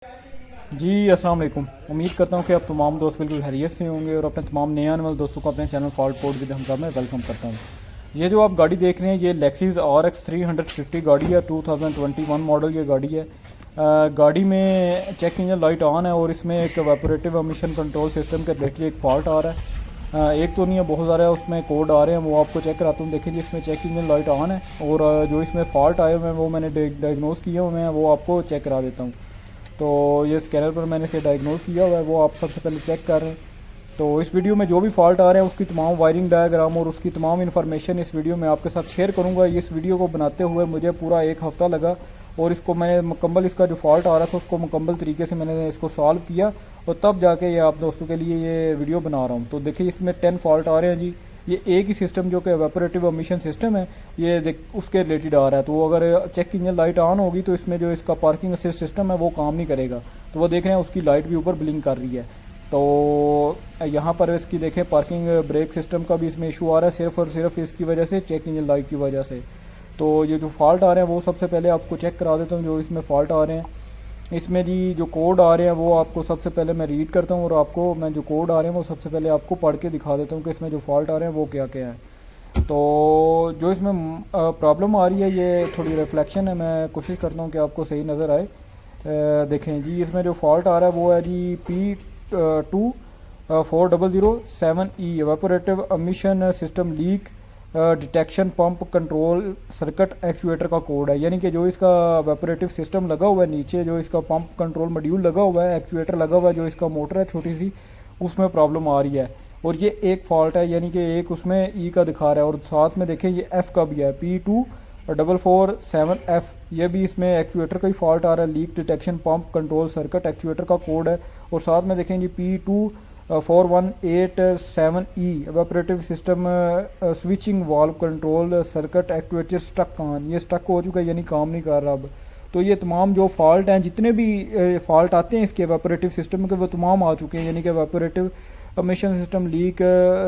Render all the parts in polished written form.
जी अस्सलाम वालेकुम। उम्मीद करता हूँ कि आप तमाम दोस्त बिल्कुल खैरियत से होंगे और अपने तमाम नए आने वाले दोस्तों को अपने channel fault code with Hamza में वेलकम करता हूँ। ये जो आप गाड़ी देख रहे हैं ये लेक्सिस RX 350 गाड़ी है, 2021 मॉडल ये गाड़ी है। गाड़ी में चेक इंजन लाइट ऑन है और इसमें एक वेपोरेटिव एमिशन कंट्रोल सिस्टम के रिलेटेड एक फॉल्ट आ रहा है। एक तो नहीं है, बहुत सारे उसमें कोड आ रहे हैं, वो आपको चेक कराता हूँ। देखिए जी, इसमें चेक इंजन लाइट ऑन है और जो इसमें फॉल्ट आए हुए हैं वो मैंने डायग्नोस किए हुए हैं, वो आपको चेक करा देता हूँ। तो ये स्कैनर पर मैंने इसे डायग्नोस किया हुआ है, वो आप सबसे पहले चेक कर रहे हैं। तो इस वीडियो में जो भी फॉल्ट आ रहे हैं उसकी तमाम वायरिंग डायग्राम और उसकी तमाम इन्फॉर्मेशन इस वीडियो में आपके साथ शेयर करूंगा। इस वीडियो को बनाते हुए मुझे पूरा एक हफ़्ता लगा और इसको मैंने मुकम्मल, इसका जो फॉल्ट आ रहा था उसको मुकम्मल तरीके से मैंने इसको सॉल्व किया और तब जाके ये आप दोस्तों के लिए ये वीडियो बना रहा हूँ। तो देखिए इसमें 10 फॉल्ट आ रहे हैं जी। ये एक ही सिस्टम जो कि एवेपोरेटिव एमिशन सिस्टम है, ये उसके रिलेटेड आ रहा है। तो अगर चेक इंजन लाइट ऑन होगी तो इसमें जो इसका पार्किंग असिस्ट सिस्टम है वो काम नहीं करेगा। तो वो देख रहे हैं उसकी लाइट भी ऊपर ब्लिंक कर रही है। तो यहाँ पर इसकी देखें पार्किंग ब्रेक सिस्टम का भी इसमें इशू आ रहा है, सिर्फ और सिर्फ इसकी वजह से, चेक इंजन लाइट की वजह से। तो ये जो फॉल्ट आ रहे हैं वो सबसे पहले आपको चेक करा देता हूँ। जो इसमें फॉल्ट आ रहे हैं इसमें जी जो कोड आ रहे हैं वो आपको सबसे पहले मैं रीड करता हूँ और आपको मैं जो कोड आ रहे हैं वो सबसे पहले आपको पढ़ के दिखा देता हूँ कि इसमें जो फॉल्ट आ रहे हैं वो क्या क्या है। तो जो इसमें प्रॉब्लम आ रही है ये थोड़ी रिफ्लेक्शन है, मैं कोशिश करता हूँ कि आपको सही नज़र आए। देखें जी, इसमें जो फॉल्ट आ रहा है वो है जी P24007E evaporative emission system leak detection pump control circuit actuator का कोड है। यानी कि जो इसका वेपोरेटिव सिस्टम लगा हुआ है नीचे, जो इसका पंप कंट्रोल मॉड्यूल लगा हुआ है, एक्चुएटर लगा हुआ है, जो इसका मोटर है छोटी सी, उसमें प्रॉब्लम आ रही है। और ये एक फॉल्ट है, यानी कि एक उसमें ई का दिखा रहा है और साथ में देखें ये एफ का भी है, P2447F। ये भी इसमें एक्चुएटर का ही फॉल्ट आ रहा है, leak detection pump control circuit actuator का कोड है। और साथ में देखें जी P24187E evaporative system switching valve control circuit actuator stuck on, ये स्टक हो चुका है यानी काम नहीं कर रहा अब। तो ये तमाम जो फॉल्ट हैं, जितने भी फॉल्ट आते हैं इसके एवेपोरेटिव सिस्टम के, वो तमाम आ चुके हैं। यानी कि evaporative emission system leak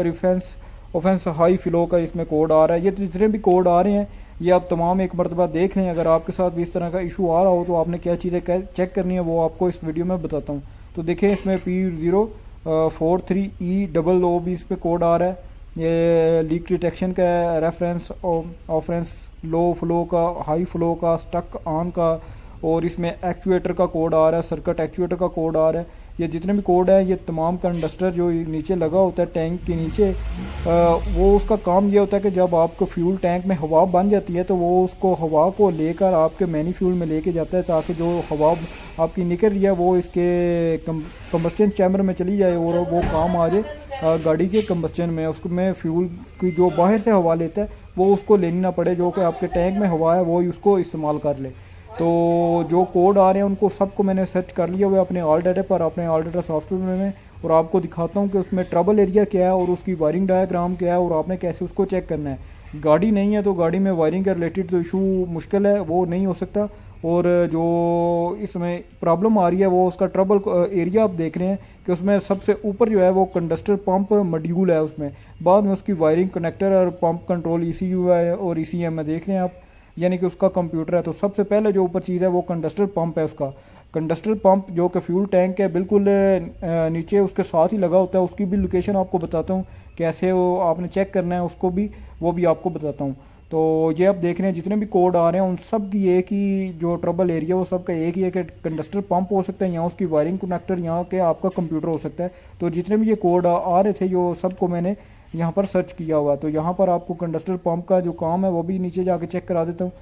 reference ऑफेंस हाई फ्लो का इसमें कोड आ रहा है। ये जितने भी कोड आ रहे हैं ये आप तमाम एक मरतबा देख लें। अगर आपके साथ भी इस तरह का इशू आ रहा हो तो आपने क्या चीज़ें चेक करनी है वो आपको इस वीडियो में बताता हूँ। तो देखें इसमें P043E00 भी इस पर कोड आ रहा है। ये लीक डिटेक्शन का रेफरेंस ऑफरेंस लो फ्लो का, हाई फ्लो का, स्टक ऑन का, और इसमें एक्चुएटर का कोड आ रहा है, सर्किट एक्चुएटर का कोड आ रहा है। ये जितने भी कोड है ये तमाम कंडस्टर जो नीचे लगा होता है टैंक के नीचे, वो उसका काम ये होता है कि जब आपको फ्यूल टैंक में हवा बन जाती है तो वो उसको हवा को लेकर आपके मैनी फ्यूल में लेके जाता है, ताकि जो हवा आपकी निकल रही है वो इसके कंबस्टन चैम्बर में चली जाए और वो काम आ जाए गाड़ी के कंबस्टन में। उसको में फ्यूल की जो बाहर से हवा लेता है वो उसको लेनी ना पड़े, जो कि आपके टैंक में हवा है वो उसको इस्तेमाल कर ले। तो जो कोड आ रहे हैं उनको सबको मैंने सर्च कर लिया हुआ है अपने ऑल डाटा पर, अपने ऑल डाटा सॉफ्टवेयर में, और आपको दिखाता हूँ कि उसमें ट्रबल एरिया क्या है और उसकी वायरिंग डायग्राम क्या है और आपने कैसे उसको चेक करना है। गाड़ी नहीं है तो गाड़ी में वायरिंग के रिलेटेड तो इशू मुश्किल है, वो नहीं हो सकता। और जो इसमें प्रॉब्लम आ रही है वो उसका ट्रबल एरिया आप देख रहे हैं कि उसमें सबसे ऊपर जो है वो कंडस्टर पंप मॉड्यूल है, उसमें बाद में उसकी वायरिंग कनेक्टर और पंप कंट्रोल ECU है और ECM है, देख रहे हैं आप, यानी कि उसका कंप्यूटर है। तो सबसे पहले जो ऊपर चीज़ है वो कंडस्टर पंप है। उसका कंडस्टर पंप जो कि फ्यूल टैंक के बिल्कुल नीचे उसके साथ ही लगा होता है, उसकी भी लोकेशन आपको बताता हूँ, कैसे वो आपने चेक करना है उसको भी, वो भी आपको बताता हूँ। तो ये आप देख रहे हैं जितने भी कोड आ रहे हैं उन सब की एक ही जो ट्रबल एरिया वो सब का एक ही है कि कंडस्टर पंप हो सकता है, यहाँ उसकी वायरिंग कनेक्टर, यहाँ के आपका कंप्यूटर हो सकता है। तो जितने भी ये कोड आ रहे थे जो सबको मैंने यहाँ पर सर्च किया हुआ। तो यहाँ पर आपको कंडस्टर पंप का जो काम है वो भी नीचे जाके चेक करा देता हूँ।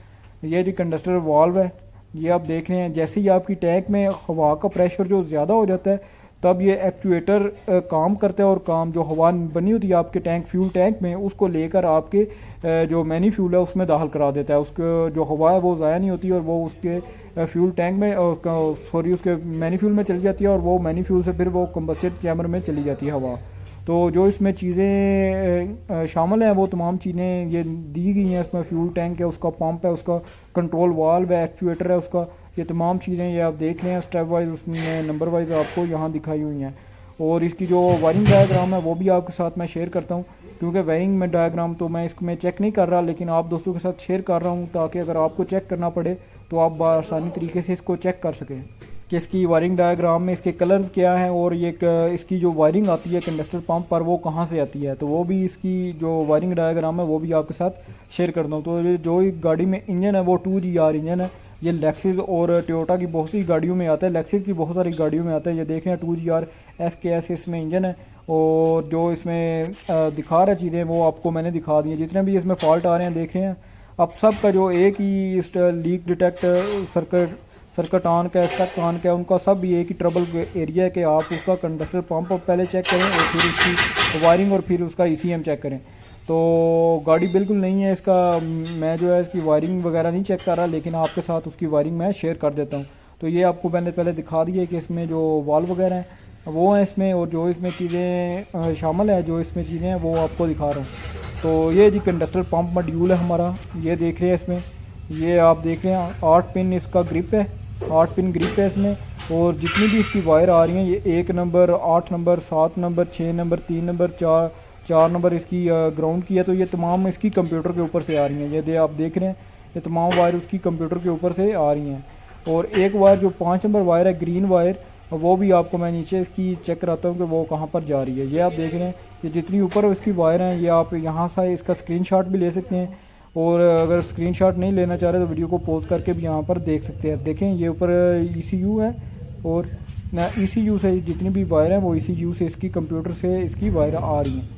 ये जो कंडस्टर वाल्व है ये आप देख रहे हैं, जैसे ही आपकी टैंक में हवा का प्रेशर जो ज़्यादा हो जाता है तब ये एक्चुएटर काम करता है और काम जो हवा बनी होती है आपके टैंक फ्यूल टैंक में उसको लेकर आपके जो मैनी फ्यूल है उसमें दाखिल करा देता है। उसको जो हवा है वो ज़ाया नहीं होती और वो उसके फ्यूल टैंक में सॉरी उसके मैनी फ्यूल में चली जाती है और वो मैनी फ्यूल से फिर वो कंबस्टर चैम्बर में चली जाती है हवा। तो जो इसमें चीज़ें शामिल हैं वो तमाम चीज़ें ये दी गई हैं। इसमें फ्यूल टैंक है, उसका पंप है, उसका कंट्रोल वाल्व है, एक्चुएटर है उसका, ये तमाम चीज़ें ये आप देख रहे हैं स्टेप वाइज, उसमें नंबर वाइज आपको यहाँ दिखाई हुई हैं। और इसकी जो वायरिंग डायग्राम है वो भी आपके साथ मैं शेयर करता हूँ, क्योंकि वायरिंग में डायग्राम तो मैं इसमें चेक नहीं कर रहा, लेकिन आप दोस्तों के साथ शेयर कर रहा हूँ ताकि अगर आपको चेक करना पड़े तो आप आसानी तरीके से इसको चेक कर सकें। कि इसकी वायरिंग डायग्राम में इसके कलर्स क्या हैं और ये इसकी जो वायरिंग आती है कंडक्टर पंप पर वो कहाँ से आती है, तो वो भी इसकी जो वायरिंग डायग्राम है वो भी आपके साथ शेयर करता हूँ। तो ये जो गाड़ी में इंजन है वो 2GR इंजन है। ये लेक्सिस और टोयोटा की बहुत सी गाड़ियों में आता है, लेक्सिस की बहुत सारी गाड़ियों में आता है। ये देख रहे हैं 2GR FKS इसमें इंजन है। और जो इसमें दिखा रहा चीज़ें वो आपको मैंने दिखा दी हैं। जितने भी इसमें फॉल्ट आ रहे हैं देख रहे हैं अब सब का जो एक ही इस लीक डिटेक्ट सर्किट ऑन का स्टक ऑन का उनका सब भी एक ही ट्रबल एरिया है कि आप उसका कंडक्टर पंप पहले चेक करें और फिर उसकी वायरिंग और फिर उसका ECM चेक करें। तो गाड़ी बिल्कुल नहीं है इसका, मैं जो है इसकी वायरिंग वगैरह नहीं चेक कर रहा, लेकिन आपके साथ उसकी वायरिंग मैं शेयर कर देता हूँ। तो ये आपको मैंने पहले दिखा दिया कि इसमें जो वाल्व वगैरह हैं वो हैं इसमें, और जो इसमें चीज़ें शामिल है जो इसमें चीज़ें हैं वो आपको दिखा रहा हूँ। तो ये जी कंडक्टर पंप मॉड्यूल है हमारा, ये देख रहे हैं इसमें, ये आप देख रहे हैं 8 पिन इसका ग्रिप है, 8 पिन ग्रिप है इसमें। और जितनी भी इसकी वायर आ रही हैं ये 1 number, 8 number, 7 number, 6 number, 3 number, 4 number इसकी ग्राउंड की है। तो ये तमाम इसकी कंप्यूटर के ऊपर से आ रही हैं। ये आप देख रहे हैं ये तमाम वायर उसकी कंप्यूटर के ऊपर से आ रही हैं। और एक वायर जो 5 नंबर वायर है ग्रीन वायर, वो भी आपको मैं नीचे इसकी चेक कराता हूँ कि वो कहाँ पर जा रही है। ये आप देख रहे हैं ये जितनी ऊपर इसकी वायर हैं ये आप यहाँ से इसका स्क्रीनशॉट भी ले सकते हैं। और अगर स्क्रीनशॉट नहीं लेना चाह रहे तो वीडियो को पॉज करके भी यहाँ पर देख सकते हैं। देखें ये ऊपर ECU है और ECU से जितनी भी वायर हैं वो ECU से इसकी कंप्यूटर से इसकी वायर आ रही हैं।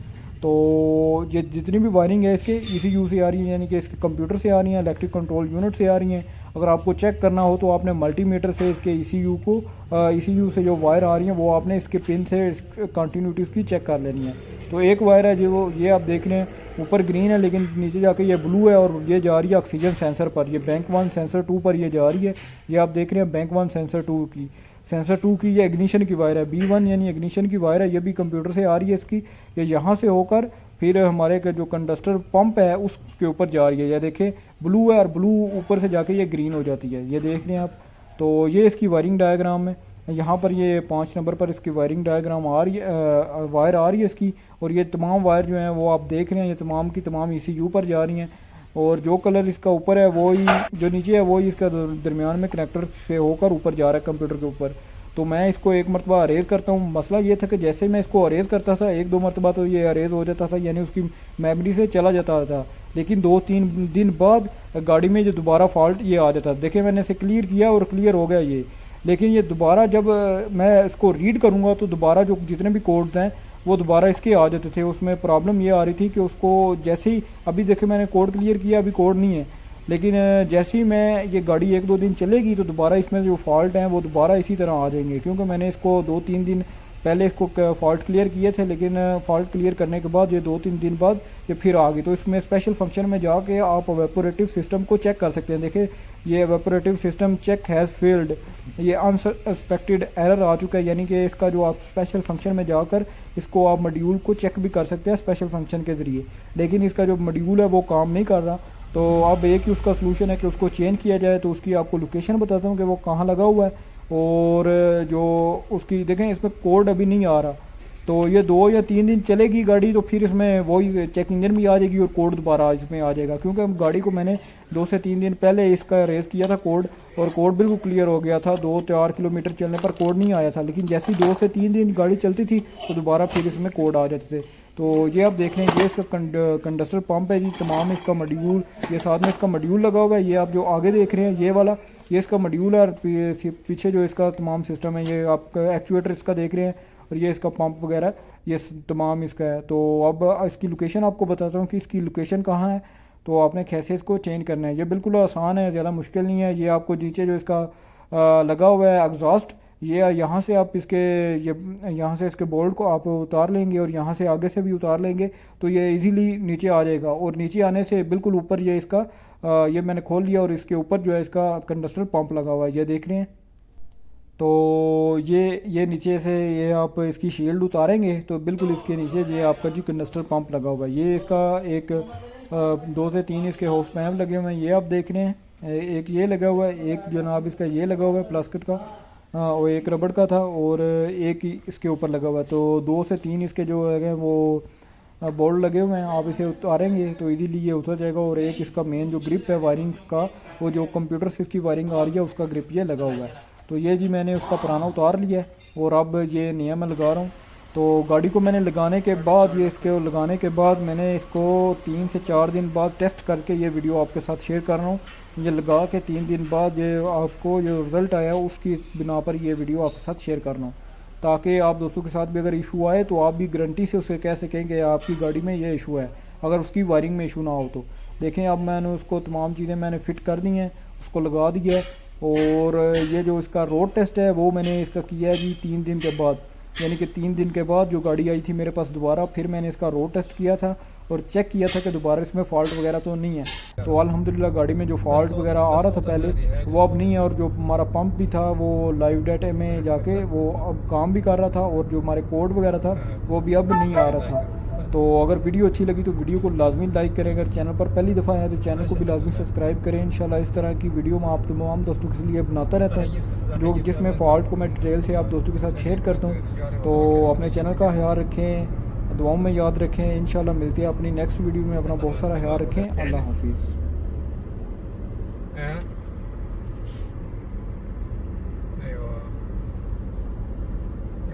तो ये जितनी भी वायरिंग है इसके ECU से आ रही है, यानी कि इसके कंप्यूटर से आ रही हैं, इलेक्ट्रिक कंट्रोल यूनिट से आ रही हैं। अगर आपको चेक करना हो तो आपने मल्टीमीटर से इसके ECU से जो वायर आ रही हैं वो आपने इसके पिन से कंटिन्यूटी की चेक कर लेनी है। तो एक वायर है जो ये आप देख रहे हैं ऊपर ग्रीन है लेकिन नीचे जाके ये ब्लू है और ये जा रही है ऑक्सीजन सेंसर पर, ये बैंक 1 सेंसर 2 पर ये जा रही है। ये आप देख रहे हैं बैंक 1 सेंसर 2 की ये इग्निशन की वायर है, B1 यानी इग्निशन की वायर है। ये भी कंप्यूटर से आ रही है इसकी, ये यहाँ से होकर फिर हमारे का जो कंडक्टर पंप है उसके ऊपर जा रही है। ये देखें ब्लू है और ब्लू ऊपर से जाके ये ग्रीन हो जाती है, ये देख रहे हैं आप। तो ये इसकी वायरिंग डायग्राम है। यहाँ पर ये 5 नंबर पर इसकी वायरिंग डायग्राम आ रही है, वायर आ रही है इसकी। और ये तमाम वायर जो हैं वो आप देख रहे हैं ये तमाम की तमाम ECU पर जा रही हैं। और जो कलर इसका ऊपर है वो ही जो नीचे है वो ही इसका दरमियान में कनेक्टर से होकर ऊपर जा रहा है कंप्यूटर के ऊपर। तो मैं इसको एक मरतबा अरेज करता हूँ। मसला ये था कि जैसे मैं इसको अरेज करता था 1-2 मरतबा तो ये अरेज हो जाता था, यानी उसकी मेमोरी से चला जाता था। लेकिन 2-3 दिन बाद गाड़ी में जो दोबारा फॉल्ट ये आ जाता। देखिए मैंने इसे क्लियर किया और क्लियर हो गया ये, लेकिन ये दोबारा जब मैं इसको रीड करूँगा तो दोबारा जो जितने भी कोड्स हैं वो दोबारा इसके आ जाते थे। उसमें प्रॉब्लम ये आ रही थी कि उसको जैसे ही अभी देखिए मैंने कोड क्लियर किया, अभी कोड नहीं है, लेकिन जैसे ही मैं ये गाड़ी 1-2 दिन चलेगी तो दोबारा इसमें जो फॉल्ट हैं वो दोबारा इसी तरह आ जाएंगे। क्योंकि मैंने इसको 2-3 दिन पहले इसको फॉल्ट क्लियर किए थे, लेकिन फॉल्ट क्लियर करने के बाद ये 2-3 दिन बाद ये फिर आ गई। तो इसमें स्पेशल फंक्शन में जाके आप एवेपोरेटिव सिस्टम को चेक कर सकते हैं। देखिए ये एवेपोरेटिव सिस्टम चेक हैज़ फेल्ड, ये अनसस्पेक्टेड एरर आ चुका है, यानी कि इसका जो आप स्पेशल फंक्शन में जाकर इसको आप मॉड्यूल को चेक भी कर सकते हैं स्पेशल फंक्शन के ज़रिए। लेकिन इसका जो मॉड्यूल है वो काम नहीं कर रहा। तो अब एक ही उसका सलूशन है कि उसको चेंज किया जाए। तो उसकी आपको लोकेशन बताता हूँ कि वो कहाँ लगा हुआ है। और जो उसकी देखें इसमें कोड अभी नहीं आ रहा, तो ये 2 या 3 दिन चलेगी गाड़ी तो फिर इसमें वही चेक इंजन भी आ जाएगी और कोड दोबारा इसमें आ जाएगा। क्योंकि गाड़ी को मैंने 2 से 3 दिन पहले इसका रेस किया था कोड, और कोड बिल्कुल क्लियर हो गया था। 2-4 किलोमीटर चलने पर कोड नहीं आया था, लेकिन जैसे ही 2 से 3 दिन गाड़ी चलती थी तो दोबारा फिर इसमें कोड आ जाते थे। तो ये आप देख रहे हैं ये इसका कंडक्टर पंप है जी, तमाम इसका मॉड्यूल, ये साथ में इसका मॉड्यूल लगा हुआ है। ये आप जो आगे देख रहे हैं ये वाला ये इसका मॉड्यूल है, और पीछे जो इसका तमाम सिस्टम है ये आपका एक्चुएटर इसका देख रहे हैं, और ये इसका पंप वगैरह ये तमाम इसका है। तो अब इसकी लोकेशन आपको बताता हूँ कि इसकी लोकेशन कहाँ है। तो आपने कैसे इसको चेंज करना है, ये बिल्कुल आसान है, ज़्यादा मुश्किल नहीं है। ये आपको नीचे जो इसका लगा हुआ है एग्जॉस्ट, ये यहाँ से आप इसके ये यहाँ से इसके बोल्ट को आप उतार लेंगे और यहाँ से आगे से भी उतार लेंगे तो ये इजीली नीचे आ जाएगा। और नीचे आने से बिल्कुल ऊपर ये इसका ये मैंने खोल लिया और इसके ऊपर जो है इसका कंडक्टर पंप लगा हुआ है, ये देख रहे हैं। तो ये नीचे से ये आप इसकी शील्ड उतारेंगे तो बिल्कुल इसके नीचे ये आपका जो कंडक्टर पंप लगा हुआ है, ये इसका एक 2 से 3 इसके हॉर्स पावर लगे हुए हैं, ये आप देख रहे हैं। एक ये लगा हुआ है, एक जनाब इसका ये लगा हुआ है प्लास्टिक का, और एक रबड़ का था, और एक ही इसके ऊपर लगा हुआ है। तो 2 से 3 इसके जो है वो बोल्ट लगे हुए हैं, आप इसे उतारेंगे तो इजीली ये उतर जाएगा। और एक इसका मेन जो ग्रिप है वायरिंग का, वो जो कंप्यूटर से इसकी वायरिंग आ रही है उसका ग्रिप ये लगा हुआ है। तो ये जी मैंने उसका पुराना उतार लिया है और अब ये नया मैं लगा रहा हूँ। तो गाड़ी को मैंने लगाने के बाद ये इसके लगाने के बाद मैंने इसको 3 से 4 दिन बाद टेस्ट करके ये वीडियो आपके साथ शेयर कर रहा हूँ। ये लगा के 3 दिन बाद ये आपको जो रिज़ल्ट आया उसकी बिना पर ये वीडियो आपके साथ शेयर कर रहा हूँ, ताकि आप दोस्तों के साथ भी अगर इशू आए तो आप भी गारंटी से उसे कह सकें कि आपकी गाड़ी में ये इशू है, अगर उसकी वायरिंग में इशू ना हो तो। देखें अब मैंने उसको तमाम चीज़ें मैंने फ़िट कर दी हैं, उसको लगा दिया है। और ये जो इसका रोड टेस्ट है वो मैंने इसका किया है जी 3 दिन के बाद, यानी कि 3 दिन के बाद जो गाड़ी आई थी मेरे पास दोबारा, फिर मैंने इसका रोड टेस्ट किया था और चेक किया था कि दोबारा इसमें फ़ॉल्ट वगैरह तो नहीं है। तो अल्हम्दुलिल्लाह गाड़ी में जो फॉल्ट वगैरह आ रहा था पहले वो अब नहीं है, और जो हमारा पंप भी था वो लाइव डाटा में जाके वो अब काम भी कर रहा था, और जो हमारे कोड वगैरह था वो भी अब नहीं आ रहा था। तो अगर वीडियो अच्छी लगी तो वीडियो को लाजमी लाइक करें, अगर चैनल पर पहली दफ़ा है तो चैनल को भी लाजमी सब्सक्राइब करें। इंशाल्लाह इस तरह की वीडियो मैं आप तमाम दोस्तों के लिए बनाता रहता है, जो जिसमें फ़ॉल्ट को मैं डिटेल से आप दोस्तों के साथ शेयर करता हूँ। तो अपने चैनल का ख्याल रखें, दुआओं में याद रखें। इंशाल्लाह मिलते हैं अपनी नेक्स्ट वीडियो में, अपना बहुत सारा ख्याल रखें। अल्लाह हाफिज़।